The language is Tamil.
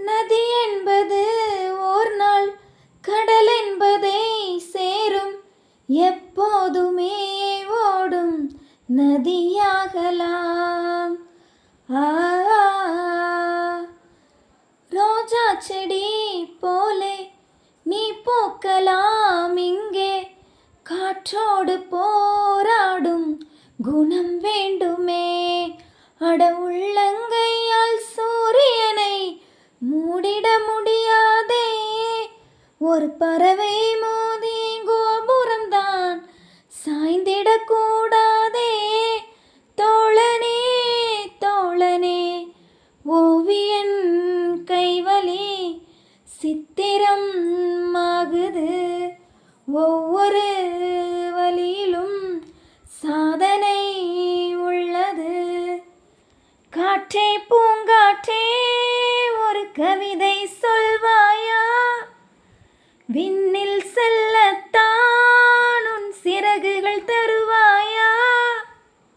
நதி என்பது ஓர் நாள் கடல் என்பதை சேரும், எப்போதுமே ஓடும் நதியாகலாம். ரோஜா செடி போலே நீ பூக்கலாம் இங்கே, காற்றோடு போராடும் குணம் வேண்டுமே. அட உள்ளங்கையால் சூரியனை மூடிட முடியாதே, ஒரு பறவை மோதி கோபுரம்தான் சாய்ந்திடக்கூடாதே. தோழனே தோழனே ஓவியன் கைவலி சித்திரம் ஆகுது, ஒவ்வொரு வழியிலும் சாதனை உள்ளது. காற்றே பூங்காற்றே ஒரு கவிதை சொல்வாயா, விண்ணில்